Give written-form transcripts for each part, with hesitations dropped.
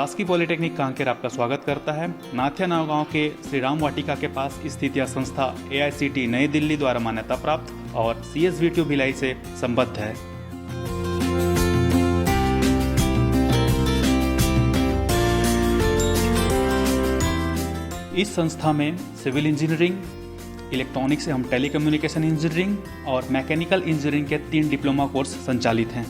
शासकीय पॉलिटेक्निक कांकेर आपका स्वागत करता है। नाथिया नाव गांव के श्री राम वाटिका के पास स्थित यह संस्था AICTE नई दिल्ली द्वारा मान्यता प्राप्त और CSVTU भिलाई से संबद्ध है। इस संस्था में सिविल इंजीनियरिंग, इलेक्ट्रॉनिक्स एवं टेलीकम्युनिकेशन इंजीनियरिंग और मैकेनिकल इंजीनियरिंग के 3 डिप्लोमा कोर्स संचालित हैं।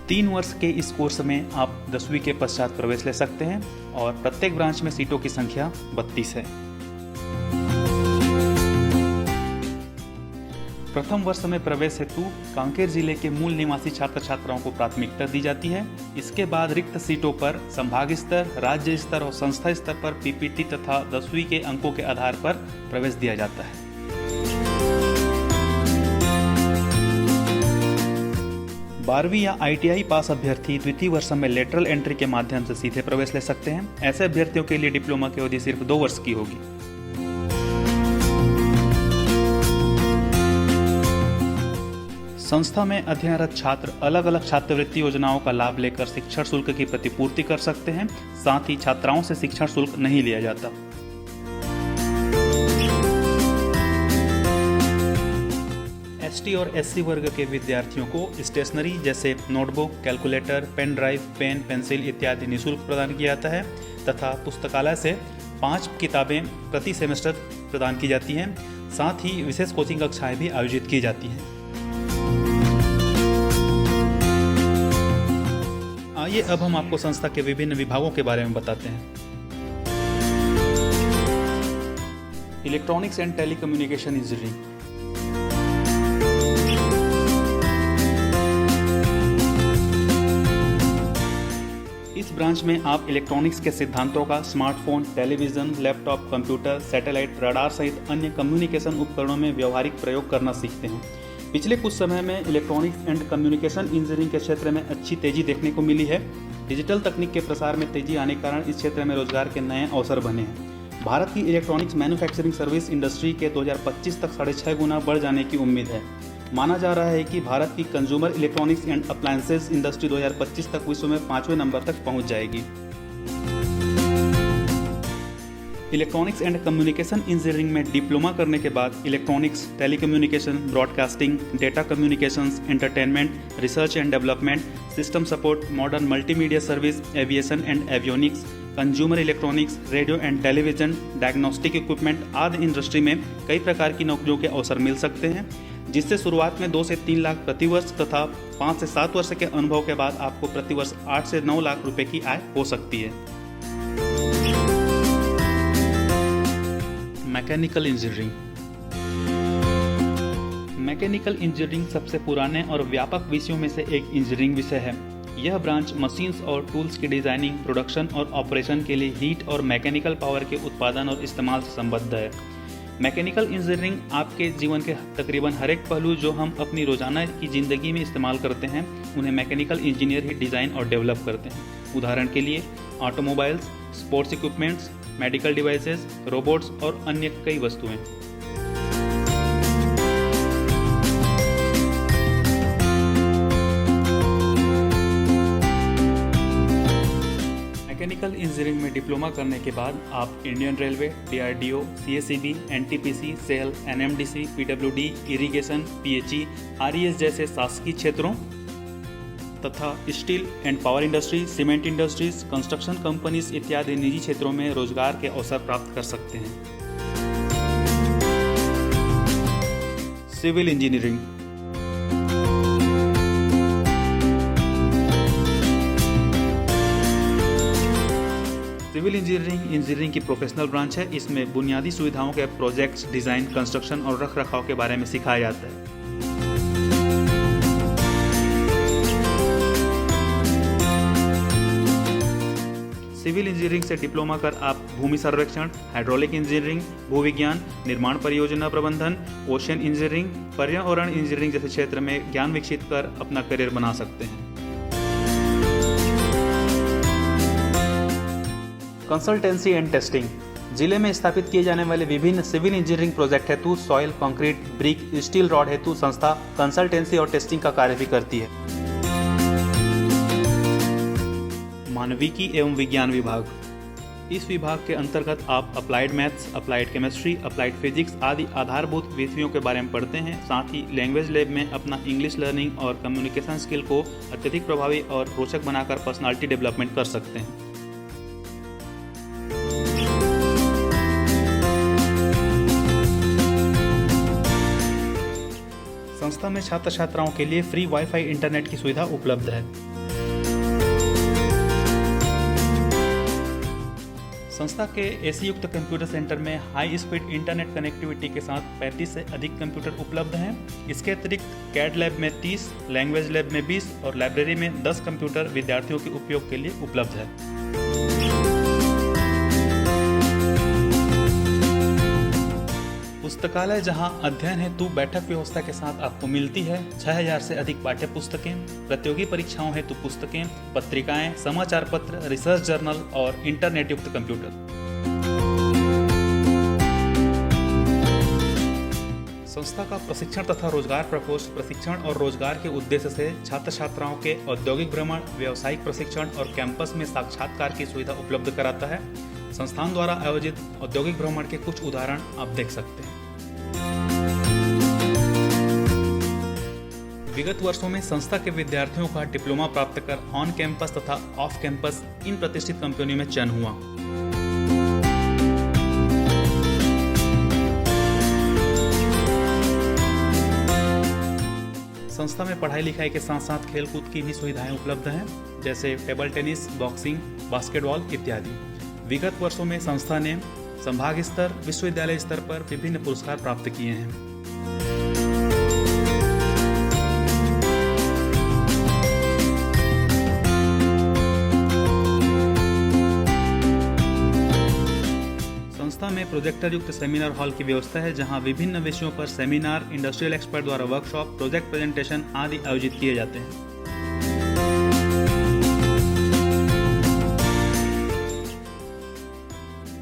तीन वर्ष के इस कोर्स में आप 10वीं के पश्चात प्रवेश ले सकते हैं और प्रत्येक ब्रांच में सीटों की संख्या 32 है। प्रथम वर्ष में प्रवेश हेतु कांकेर जिले के मूल निवासी छात्र छात्राओं को प्राथमिकता दी जाती है। इसके बाद रिक्त सीटों पर संभाग स्तर, राज्य स्तर और संस्था स्तर पर PPT तथा 10वीं के अंकों के आधार पर प्रवेश दिया जाता है। बारहवीं या ITI पास अभ्यर्थी द्वितीय वर्ष में लेटरल एंट्री के माध्यम से सीधे प्रवेश ले सकते हैं। ऐसे अभ्यर्थियों के लिए डिप्लोमा की अवधि सिर्फ 2 वर्ष की होगी। संस्था में अध्ययनरत छात्र अलग अलग छात्रवृत्ति योजनाओं का लाभ लेकर शिक्षण शुल्क की प्रतिपूर्ति कर सकते हैं। साथ ही छात्राओं से शिक्षण शुल्क नहीं लिया जाता। ST और SC वर्ग के विद्यार्थियों को स्टेशनरी जैसे notebook, calculator, pen drive, pen, pencil इत्यादि निःशुल्क प्रदान किया जाता है तथा पुस्तकालय से 5 किताबें प्रति सेमेस्टर प्रदान की जाती हैं। साथ ही विशेष कोचिंग कक्षाएं भी आयोजित की जाती हैं। आइए अब हम आपको संस्था के विभिन्न विभागों के बारे में बताते हैं। Electronics and telecommunication engineering. इस ब्रांच में आप इलेक्ट्रॉनिक्स के सिद्धांतों का smartphone, television, laptop, computer, satellite, radar सहित अन्य कम्युनिकेशन उपकरणों में व्यवहारिक प्रयोग करना सीखते हैं। पिछले कुछ समय में इलेक्ट्रॉनिक्स एंड कम्युनिकेशन इंजीनियरिंग के क्षेत्र में अच्छी तेजी देखने को मिली है। डिजिटल तकनीक के प्रसार में तेजी आने के कारण इस क्षेत्र में रोजगार के नए अवसर बने हैं। भारत की इलेक्ट्रॉनिक्स मैन्युफैक्चरिंग सर्विस इंडस्ट्री के 2025 तक 6.5 गुना बढ़ जाने की उम्मीद है। माना जा रहा है कि भारत की consumer electronics and appliances industry 2025 तक विश्व में 5वें नंबर तक पहुंच जाएगी। इलेक्ट्रॉनिक्स एंड कम्युनिकेशन इंजीनियरिंग में डिप्लोमा करने के बाद electronics, telecommunication, broadcasting, data communications, entertainment, research and development, system support, modern multimedia service, aviation and avionics, consumer electronics, radio and television, diagnostic equipment आदि इंडस्ट्री में कई प्रकार की नौकरियों के अवसर मिल सकते हैं, जिससे शुरुआत में 2 से 3 लाख प्रति वर्ष तथा 5 से 7 वर्ष के अनुभव के बाद आपको प्रति वर्ष 8 से 9 लाख रुपए की आय हो सकती है। Mechanical engineering. मैकेनिकल इंजीनियरिंग सबसे पुराने और व्यापक विषयों में से एक इंजीनियरिंग विषय है। यह ब्रांच मशीन्स और टूल्स की डिजाइनिंग, प्रोडक्शन और ऑपरेशन के लिए हीट और मैकेनिकल पावर के उत्पादन और इस्तेमाल से संबद्ध है। मैकेनिकल इंजीनियरिंग आपके जीवन के तकरीबन हर एक पहलू जो हम अपनी रोजाना की ज़िंदगी में इस्तेमाल करते हैं, उन्हें मैकेनिकल इंजीनियर ही डिज़ाइन और डेवलप करते हैं। उदाहरण के लिए automobiles, sports equipments, medical devices, robots और अन्य कई वस्तुएं। मैकेनिकल इंजीनियरिंग में डिप्लोमा करने के बाद आप Indian railway, DRDO, CSEB, NTPC, SAIL, NMDC, PWD, irrigation, PHE, RES जैसे शासकीय क्षेत्रों तथा steel and power industry, cement industries, construction companies इत्यादि निजी क्षेत्रों में रोजगार के अवसर प्राप्त कर सकते हैं। Civil engineering. सिविल इंजीनियरिंग की प्रोफेशनल ब्रांच है। इसमें बुनियादी सुविधाओं के प्रोजेक्ट्स, डिजाइन, कंस्ट्रक्शन और रखरखाव के बारे में सिखाया जाता है। सिविल इंजीनियरिंग से डिप्लोमा कर आप भूमि सर्वेक्षण, हाइड्रोलिक इंजीनियरिंग, भूविज्ञान, निर्माण परियोजना प्रबंधन, ओशन इंजीनियरिंग, पर्यावरण इंजीनियरिंग जैसे क्षेत्र में ज्ञान विकसित कर अपना करियर बना सकते हैं। Consultancy and testing. जिले में स्थापित किए जाने वाले विभिन्न सिविल इंजीनियरिंग प्रोजेक्ट हेतु soil, concrete, brick, steel rod हेतु संस्था कंसल्टेंसी और टेस्टिंग का कार्य भी करती है। मानविकी एवं विज्ञान विभाग, इस विभाग के अंतर्गत आप applied maths, applied chemistry, applied physics आदि आधारभूत विषयों के बारे में पढ़ते हैं। साथ ही लैंग्वेज लैब में अपना इंग्लिश लर्निंग और कम्युनिकेशन स्किल को अत्यधिक प्रभावी और रोचक बनाकर पर्सनालिटी डेवलपमेंट कर सकते हैं। संस्था में छात्र छात्राओं के लिए फ्री वाईफाई इंटरनेट की सुविधा उपलब्ध है। संस्था के एसी युक्त कंप्यूटर सेंटर में हाई स्पीड इंटरनेट कनेक्टिविटी के साथ 35 से अधिक कंप्यूटर उपलब्ध हैं। इसके अतिरिक्त कैड लैब में 30, लैंग्वेज लैब में 20 और लाइब्रेरी में 10 कंप्यूटर विद्यार्थियों के उपयोग के लिए उपलब्ध है। पुस्तकालय जहां अध्ययन हेतु बैठक व्यवस्था के साथ आपको मिलती है। 6000 से अधिक पाठ्य पुस्तकें, प्रतियोगी परीक्षाओं हेतु पुस्तकें, पत्रिकाएं, समाचार पत्र, रिसर्च जर्नल और इंटरनेट युक्त कंप्यूटर। संस्था का प्रशिक्षण तथा रोजगार प्रकोष्ठ प्रशिक्षण और रोजगार के उद्देश्य से छात्र छात्राओं के औद्योगिक भ्रमण, व्यावसायिक प्रशिक्षण और कैंपस में साक्षात्कार की सुविधा उपलब्ध कराता है। संस्थान द्वारा आयोजित औद्योगिक भ्रमण के कुछ उदाहरण आप देख सकते हैं। विगत वर्षों में संस्था के विद्यार्थियों का डिप्लोमा प्राप्त कर ऑन कैंपस तथा ऑफ कैंपस इन प्रतिष्ठित कंपनियों में चयन हुआ। संस्था में पढ़ाई लिखाई के साथ साथ खेलकूद की भी सुविधाएं उपलब्ध हैं, जैसे टेबल टेनिस, बॉक्सिंग, बास्केटबॉल इत्यादि। विगत वर्षों में संस्था ने संभाग स्तर, विश्वविद्यालय स्तर पर विभिन्न पुरस्कार प्राप्त किए हैं। संस्था में प्रोजेक्टर युक्त सेमिनार हॉल की व्यवस्था है, जहां विभिन्न विषयों पर सेमिनार, इंडस्ट्रियल एक्सपर्ट द्वारा वर्कशॉप, प्रोजेक्ट प्रेजेंटेशन आदि आयोजित किए जाते हैं।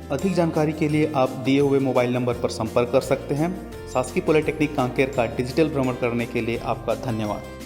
अधिक जानकारी के लिए आप दिए हुए मोबाइल नंबर पर संपर्क कर सकते हैं। शासकीय पॉलिटेक्निक कांकेर का डिजिटल भ्रमण करने के लिए आपका धन्यवाद।